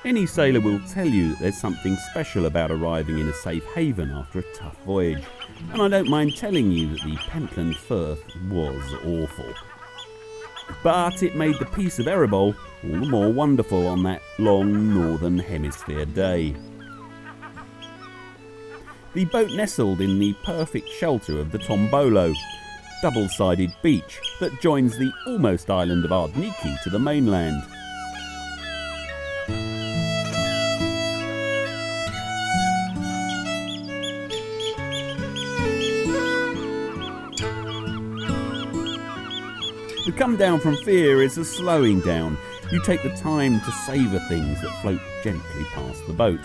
Any sailor will tell you that there's something special about arriving in a safe haven after a tough voyage, and I don't mind telling you that the Pentland Firth was awful. But it made the peace of Arable all the more wonderful on that long northern hemisphere day. The boat nestled in the perfect shelter of the Tombolo, double-sided beach that joins the almost island of Ardniki to the mainland. The come down from fear is a slowing down. You take the time to savour things that float gently past the boat.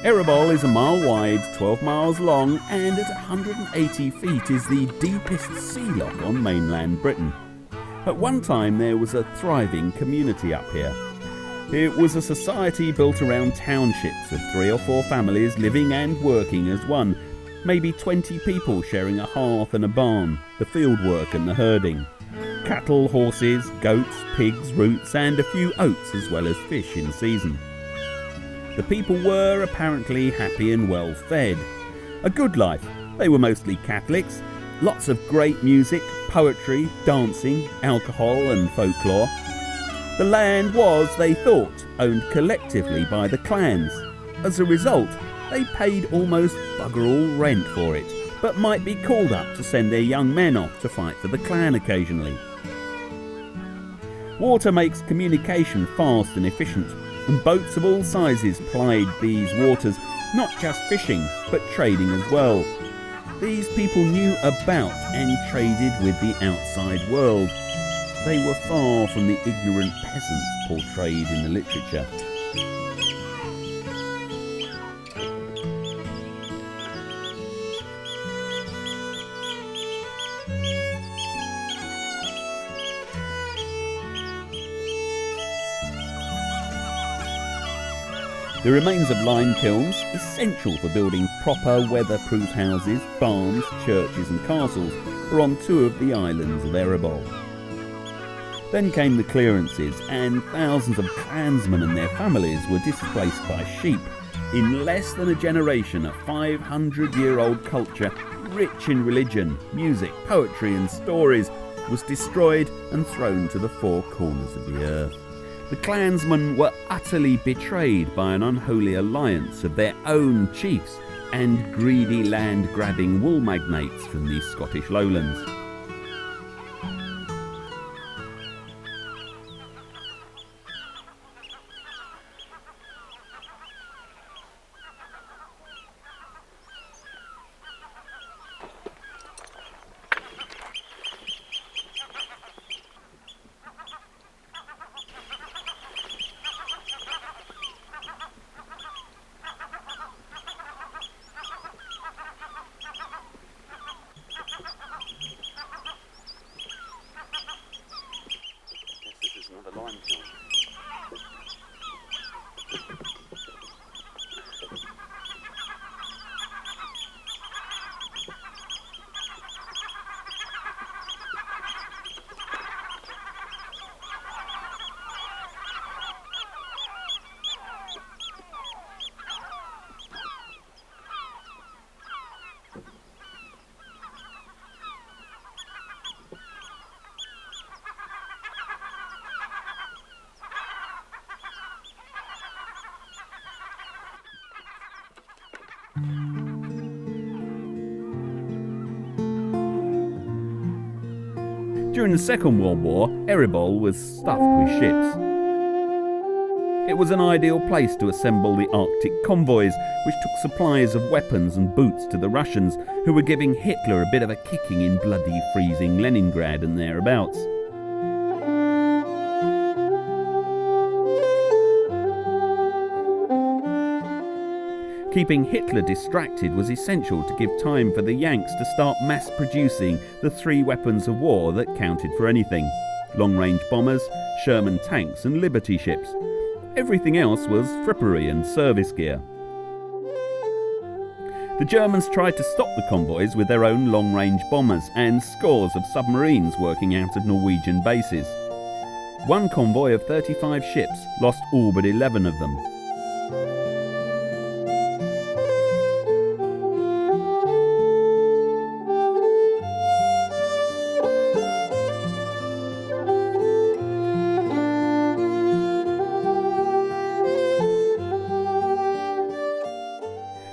Arable is a mile wide, 12 miles long, and at 180 feet is the deepest sea loch on mainland Britain. At one time there was a thriving community up here. It was a society built around townships of 3 or 4 families living and working as one. Maybe 20 people sharing a hearth and a barn, the field work and the herding. Cattle, horses, goats, pigs, roots, and a few oats as well as fish in season. The people were apparently happy and well fed. A good life. They were mostly Catholics. Lots of great music, poetry, dancing, alcohol and folklore. The land was, they thought, owned collectively by the clans. As a result, they paid almost bugger all rent for it, but might be called up to send their young men off to fight for the clan occasionally. Water makes communication fast and efficient, and boats of all sizes plied these waters, not just fishing, but trading as well. These people knew about and traded with the outside world. They were far from the ignorant peasants portrayed in the literature. The remains of lime kilns, essential for building proper weatherproof houses, barns, churches and castles, are on 2 of the islands of Arable. Then came the clearances, and thousands of clansmen and their families were displaced by sheep. In less than a generation, a 500-year-old culture, rich in religion, music, poetry and stories, was destroyed and thrown to the 4 corners of the earth. The clansmen were utterly betrayed by an unholy alliance of their own chiefs and greedy land-grabbing wool magnates from the Scottish lowlands. During the Second World War, Arable was stuffed with ships. It was an ideal place to assemble the Arctic convoys, which took supplies of weapons and boots to the Russians, who were giving Hitler a bit of a kicking in bloody freezing Leningrad and thereabouts. Keeping Hitler distracted was essential to give time for the Yanks to start mass-producing the 3 weapons of war that counted for anything: long-range bombers, Sherman tanks and Liberty ships. Everything else was frippery and service gear. The Germans tried to stop the convoys with their own long-range bombers and scores of submarines working out of Norwegian bases. One convoy of 35 ships lost all but 11 of them.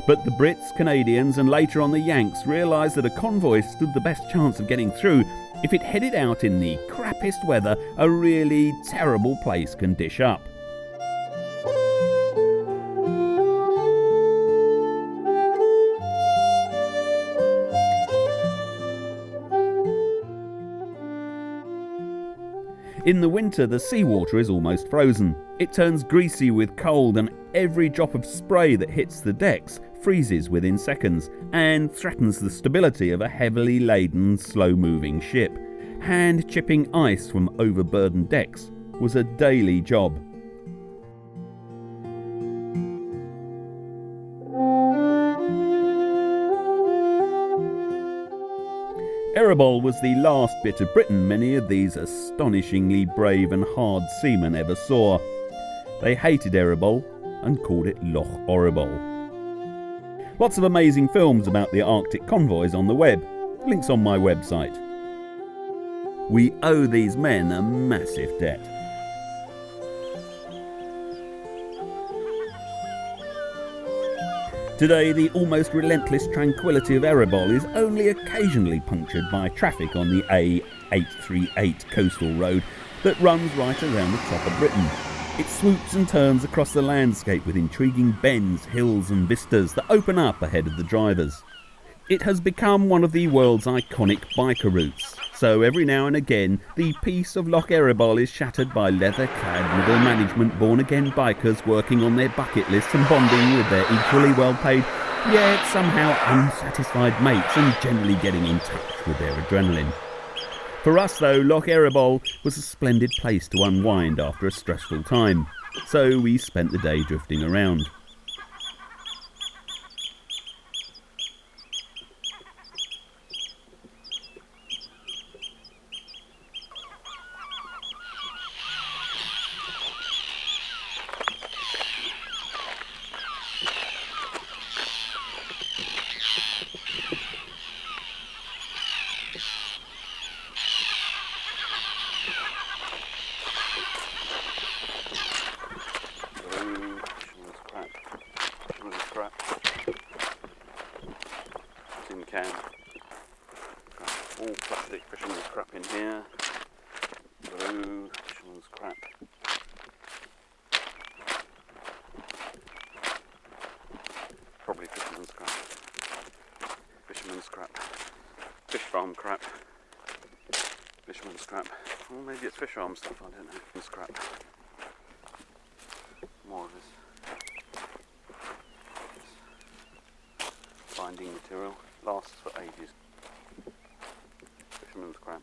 But the Brits, Canadians and later on the Yanks realised that a convoy stood the best chance of getting through if it headed out in the crappiest weather a really terrible place can dish up. In the winter, the seawater is almost frozen. It turns greasy with cold and every drop of spray that hits the decks freezes within seconds and threatens the stability of a heavily laden, slow-moving ship. Hand-chipping ice from overburdened decks was a daily job. Arable was the last bit of Britain many of these astonishingly brave and hard seamen ever saw. They hated Arable and called it Loch Arable. Lots of amazing films about the Arctic convoys on the web. Links on my website. We owe these men a massive debt. Today, the almost relentless tranquility of Arable is only occasionally punctured by traffic on the A838 coastal road that runs right around the top of Britain. It swoops and turns across the landscape with intriguing bends, hills and vistas that open up ahead of the drivers. It has become one of the world's iconic biker routes, so every now and again the peace of Loch Arable is shattered by leather-clad middle management born-again bikers working on their bucket list and bonding with their equally well-paid, yet somehow unsatisfied mates and generally getting in touch with their adrenaline. For us though, Loch Arable was a splendid place to unwind after a stressful time, so we spent the day drifting around. Tin can. All plastic fisherman's crap in here. Blue fisherman's crap. Probably fisherman's crap. Fisherman's crap. Fish farm crap. Fisherman's crap. Well, maybe it's fish farm stuff, I don't know. Fisherman's crap. More of this binding material. Lasts for ages. Fisherman's crap.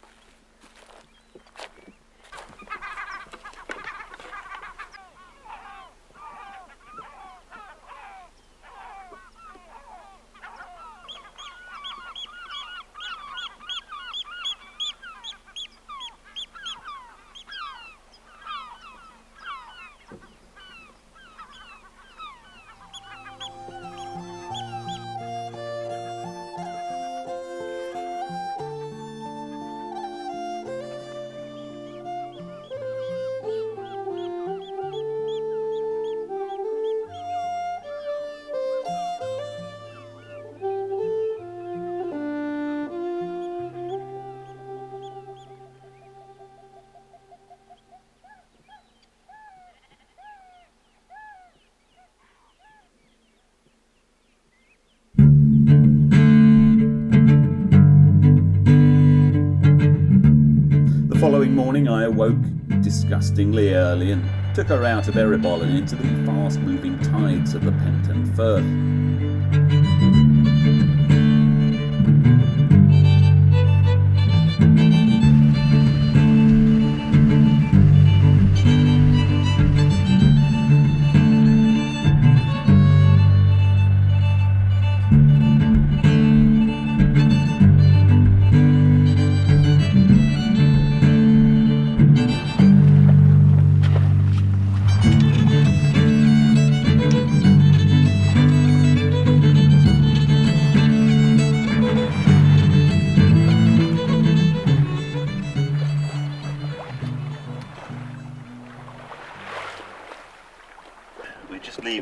The following morning I awoke disgustingly early and took her out of Arable and into the fast-moving tides of the Penton Firth.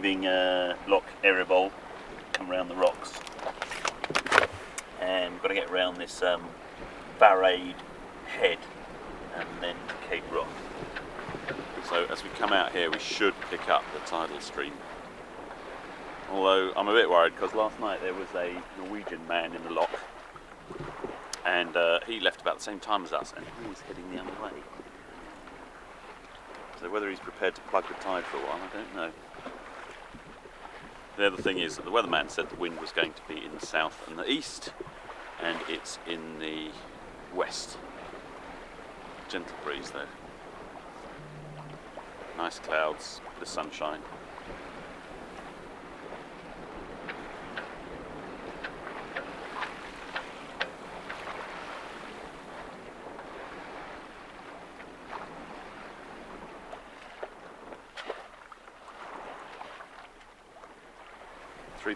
leaving Loch Arable, come around the rocks, and we've got to get around this Barade head and then to Cape Roth. So as we come out here we should pick up the tidal stream. Although I'm a bit worried because last night there was a Norwegian man in the Loch, and he left about the same time as us and he was heading the other way. So whether he's prepared to plug the tide for a while, I don't know. The other thing is that the weatherman said the wind was going to be in the south and the east, and it's in the west. Gentle breeze though. Nice clouds, the sunshine.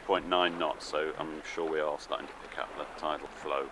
.9 knots, so I'm sure we are starting to pick up the tidal flow.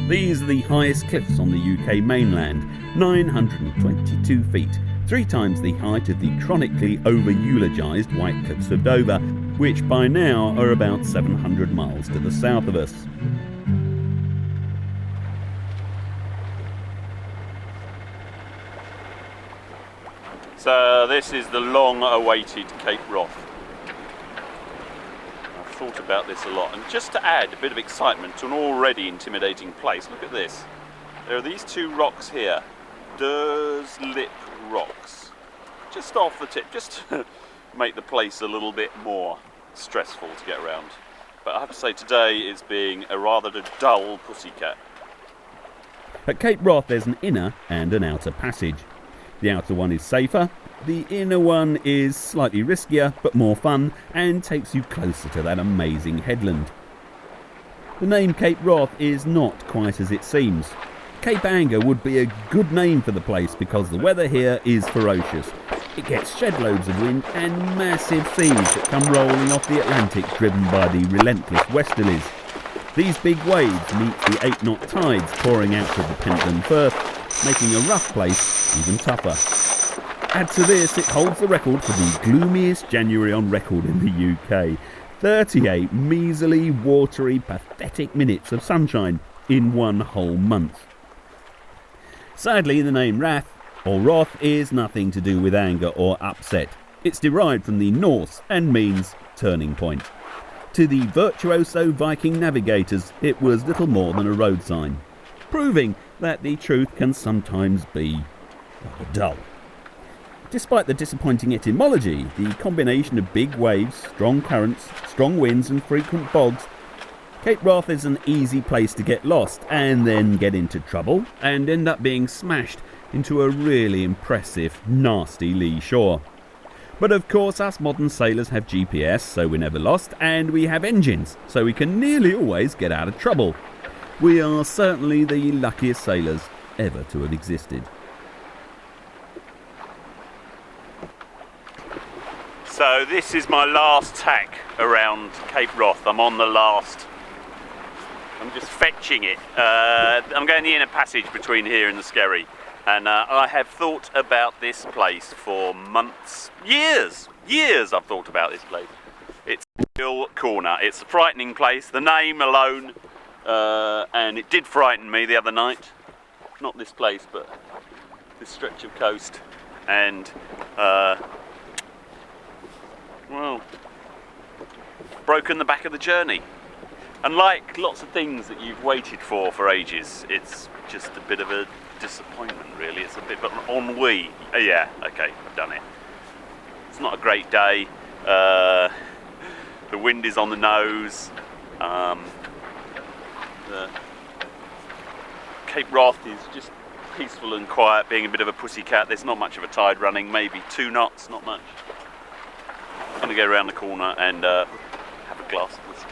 These are the highest cliffs on the UK mainland, 922 feet, 3 times the height of the chronically over-eulogised White Cliffs of Dover, which by now are about 700 miles to the south of us. So this is the long-awaited Cape Roth. Thought about this a lot, and just to add a bit of excitement to an already intimidating place, look at this. There are these 2 rocks here, Durs Lip rocks, just off the tip, just to make the place a little bit more stressful to get around. But I have to say today is being a rather dull pussycat. At Cape Roth there's an inner and an outer passage. The outer one is safer. The inner one is slightly riskier but more fun and takes you closer to that amazing headland. The name Cape Roth is not quite as it seems. Cape Anger would be a good name for the place because the weather here is ferocious. It gets shed loads of wind and massive seas that come rolling off the Atlantic driven by the relentless westerlies. These big waves meet the 8-knot tides pouring out of the Pentland Firth, making a rough place even tougher. Add to this, it holds the record for the gloomiest January on record in the UK. 38 measly, watery, pathetic minutes of sunshine in one whole month. Sadly, the name Wrath or Roth is nothing to do with anger or upset. It's derived from the Norse and means turning point. To the virtuoso Viking navigators, it was little more than a road sign, proving that the truth can sometimes be rather dull. Despite the disappointing etymology, the combination of big waves, strong currents, strong winds and frequent bogs, Cape Roth is an easy place to get lost and then get into trouble and end up being smashed into a really impressive, nasty lee shore. But of course us modern sailors have GPS, so we're never lost, and we have engines, so we can nearly always get out of trouble. We are certainly the luckiest sailors ever to have existed. So this is my last tack around Cape Roth. I'm on the last. I'm just fetching it. I'm going the inner passage between here and the Skerry. And I have thought about this place for months, years I've thought about this place. It's Hill Corner. It's a frightening place, the name alone, and it did frighten me the other night. Not this place, but this stretch of coast. And well, broken the back of the journey. And like lots of things that you've waited for ages, it's just a bit of a disappointment really. It's a bit of an ennui. Yeah, okay, I've done it. It's not a great day. The wind is on the nose. The Cape Wrath is just peaceful and quiet, being a bit of a pussycat. There's not much of a tide running, maybe 2 knots, not much. I'm going to go around the corner and have a glass of whiskey.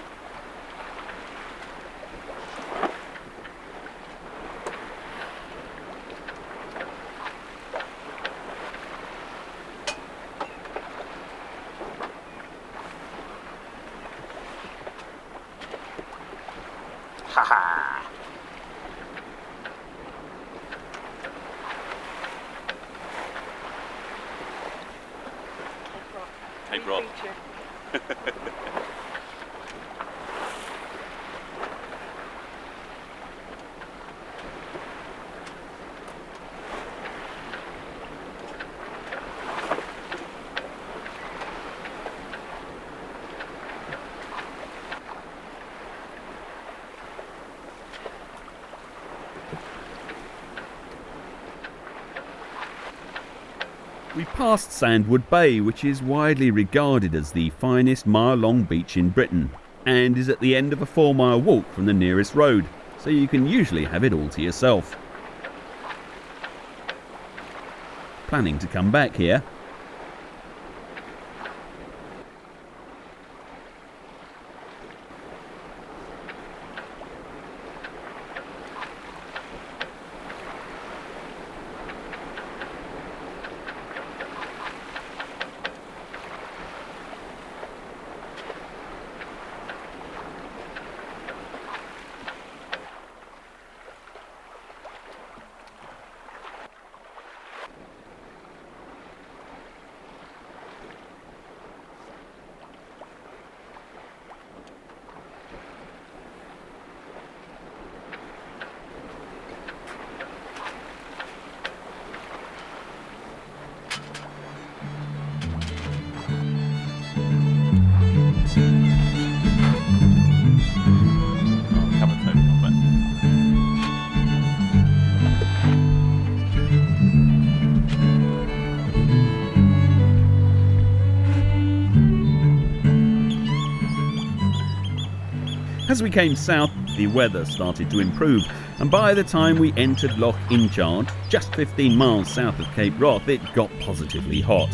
Ha ha! Cape Wrath. We passed Sandwood Bay, which is widely regarded as the finest mile-long beach in Britain, and is at the end of a 4-mile walk from the nearest road, so you can usually have it all to yourself. Planning to come back here? As we came south, the weather started to improve, and by the time we entered Loch Inchard, just 15 miles south of Cape Wrath, it got positively hot.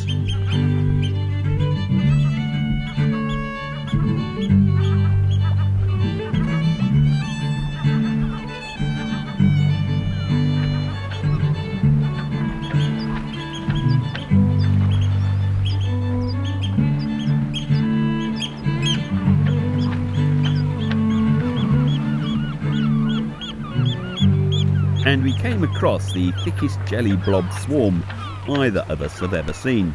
And we came across the thickest jelly blob swarm either of us have ever seen.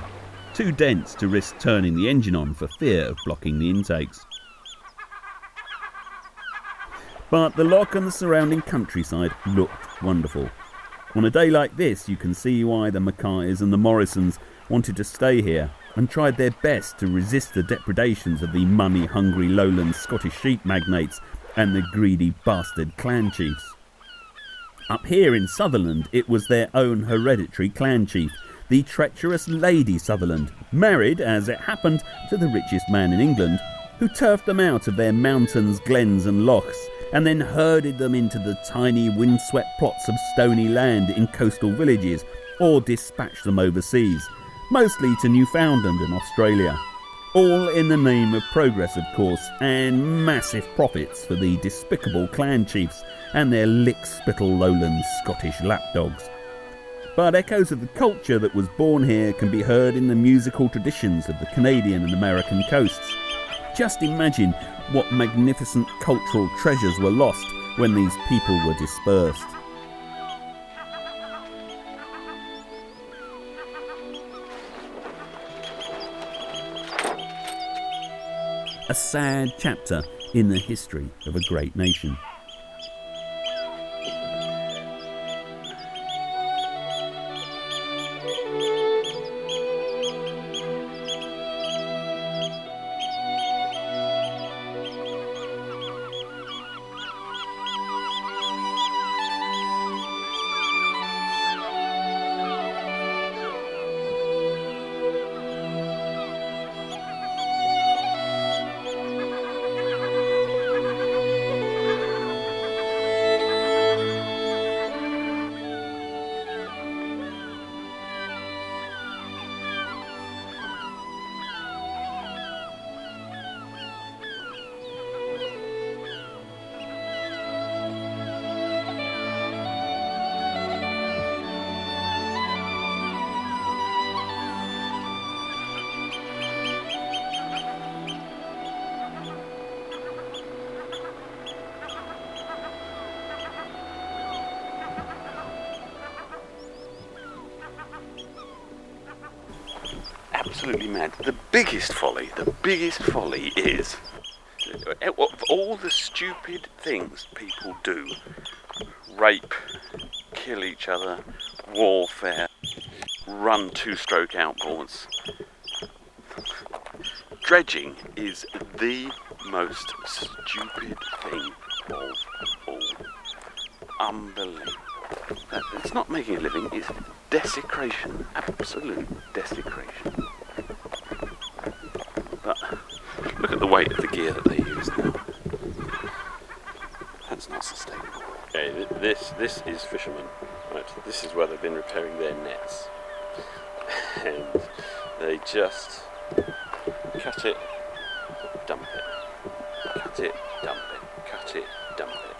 Too dense to risk turning the engine on for fear of blocking the intakes. But the loch and the surrounding countryside looked wonderful. On a day like this, you can see why the Mackays and the Morrisons wanted to stay here and tried their best to resist the depredations of the money-hungry lowland Scottish sheep magnates and the greedy bastard clan chiefs. Up here in Sutherland, it was their own hereditary clan chief, the treacherous Lady Sutherland, married, as it happened, to the richest man in England, who turfed them out of their mountains, glens and lochs, and then herded them into the tiny windswept plots of stony land in coastal villages, or dispatched them overseas, mostly to Newfoundland and Australia. All in the name of progress, of course, and massive profits for the despicable clan chiefs and their lick-spittle lowland Scottish lapdogs. But echoes of the culture that was born here can be heard in the musical traditions of the Canadian and American coasts. Just imagine what magnificent cultural treasures were lost when these people were dispersed. A sad chapter in the history of a great nation. absolutely mad. The biggest folly is of all the stupid things people do, rape, kill each other, warfare, run two-stroke outboards, dredging is the most stupid thing of all. Unbelievable. It's not making a living, it's desecration, absolute desecration. But look at the weight of the gear that they use now. That's not sustainable. Okay, this is fishermen. Right, this is where they've been repairing their nets. And they just cut it, dump it. Cut it, dump it. Cut it, dump it.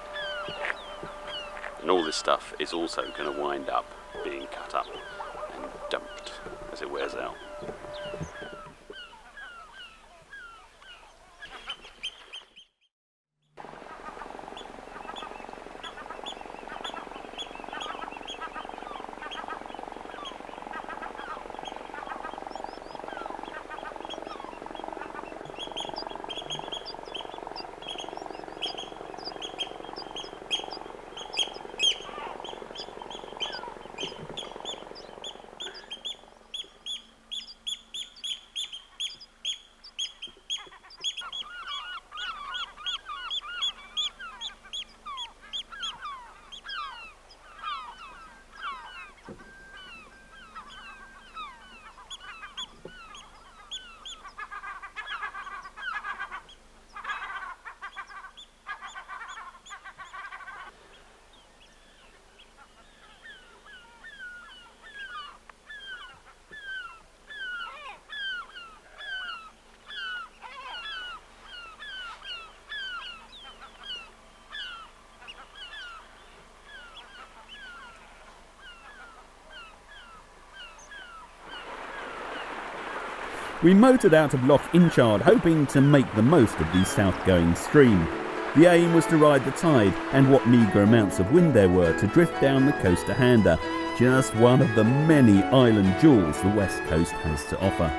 And all this stuff is also going to wind up being cut up and dumped as it wears out. We motored out of Loch Inchard, hoping to make the most of the south-going stream. The aim was to ride the tide and what meagre amounts of wind there were to drift down the coast to Handa, just one of the many island jewels the west coast has to offer.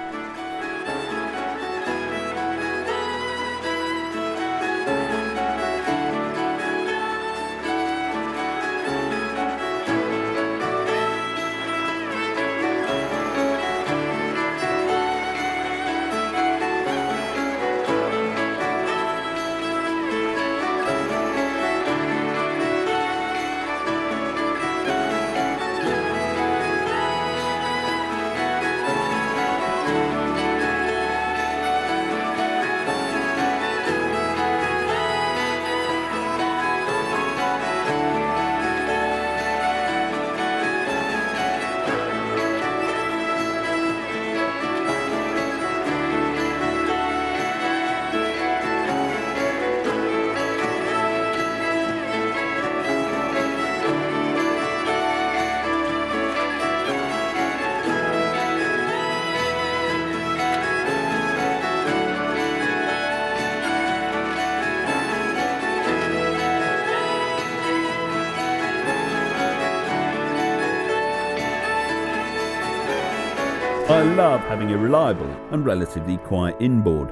I love having a reliable and relatively quiet inboard.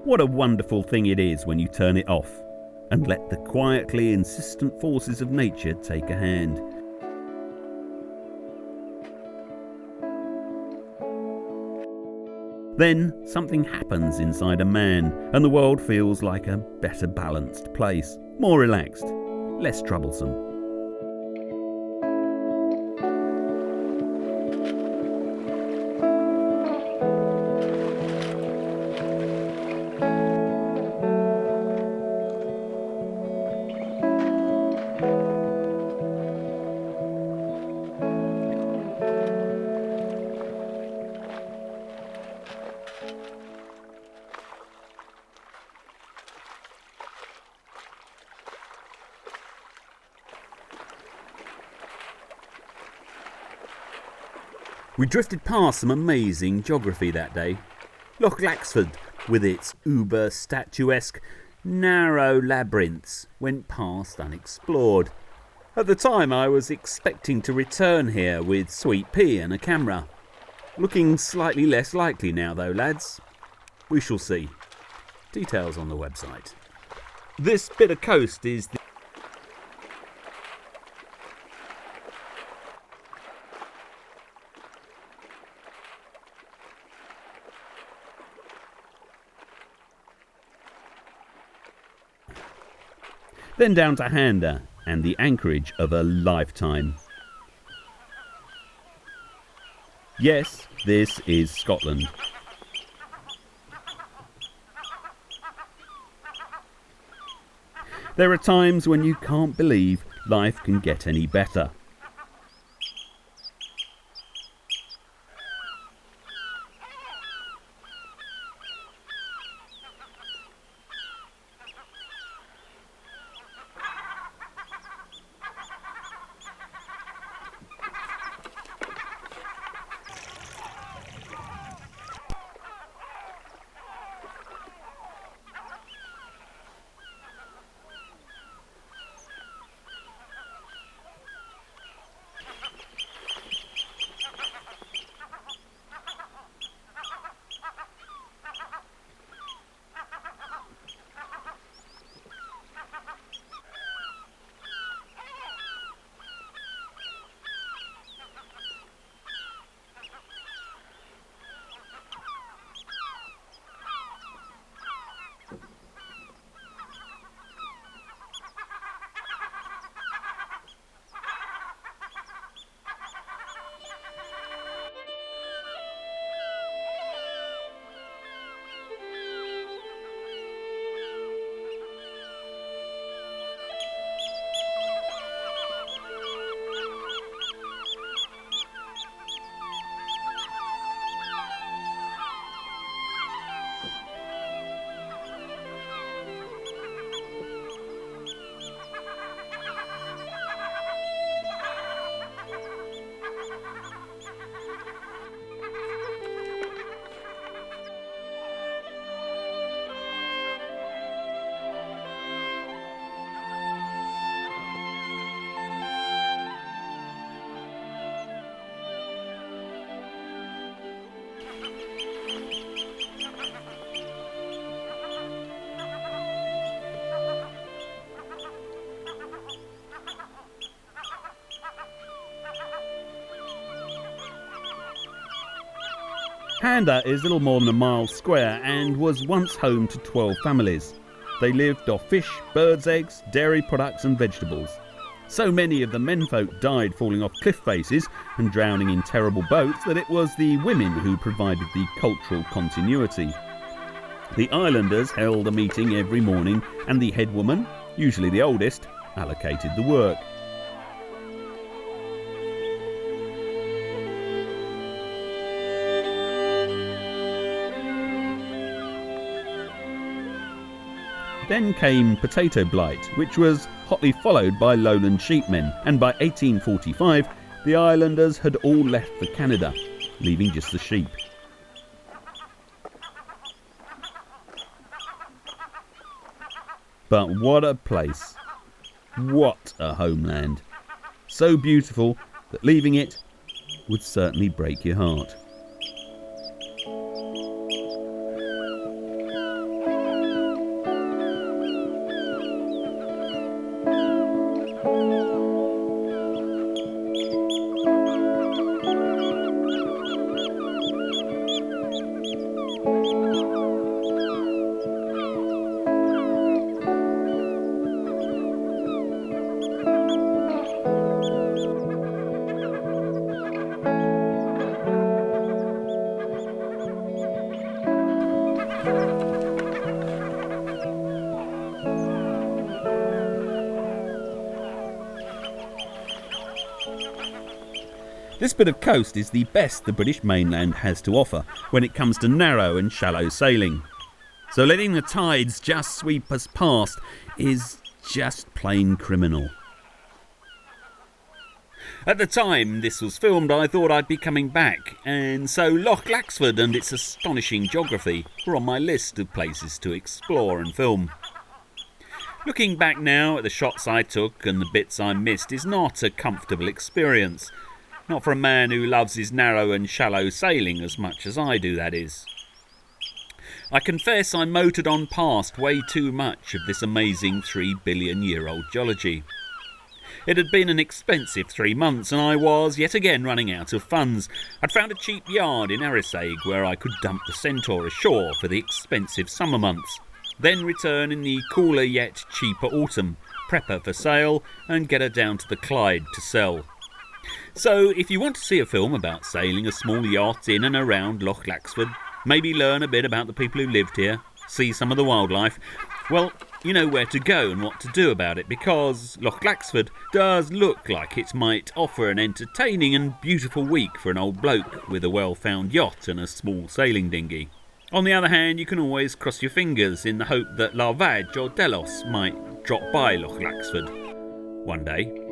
What a wonderful thing it is when you turn it off and let the quietly insistent forces of nature take a hand. Then something happens inside a man and the world feels like a better balanced place, more relaxed, less troublesome. We drifted past some amazing geography that day. Loch Laxford, with its uber-statuesque, narrow labyrinths, went past unexplored. At the time I was expecting to return here with sweet pea and a camera. Looking slightly less likely now though, lads. We shall see. Details on the website. This bit of coast is the then down to Handa and the anchorage of a lifetime. Yes, this is Scotland. There are times when you can't believe life can get any better. Handa is little more than a mile square and was once home to 12 families. They lived off fish, birds' eggs, dairy products and vegetables. So many of the menfolk died falling off cliff faces and drowning in terrible boats that it was the women who provided the cultural continuity. The islanders held a meeting every morning and the head woman, usually the oldest, allocated the work. Then came potato blight, which was hotly followed by lowland sheepmen, and by 1845 the islanders had all left for Canada, leaving just the sheep. But what a place! What a homeland! So beautiful that leaving it would certainly break your heart. This bit of coast is the best the British mainland has to offer when it comes to narrow and shallow sailing. So letting the tides just sweep us past is just plain criminal. At the time this was filmed, I thought I'd be coming back, and so Loch and its astonishing geography were on my list of places to explore and film. Looking back now at the shots I took and the bits I missed is not a comfortable experience. Not for a man who loves his narrow and shallow sailing as much as I do, that is. I confess I motored on past way too much of this amazing 3 billion year old geology. It had been an expensive 3 months and I was yet again running out of funds. I'd found a cheap yard in Arable where I could dump the Centaur ashore for the expensive summer months, then return in the cooler yet cheaper autumn, prep her for sale and get her down to the Clyde to sell. So if you want to see a film about sailing a small yacht in and around Loch Laxford, maybe learn a bit about the people who lived here, see some of the wildlife, well, you know where to go and what to do about it, because Loch Laxford does look like it might offer an entertaining and beautiful week for an old bloke with a well-found yacht and a small sailing dinghy. On the other hand, you can always cross your fingers in the hope that Larvadge or Delos might drop by Loch Laxford one day.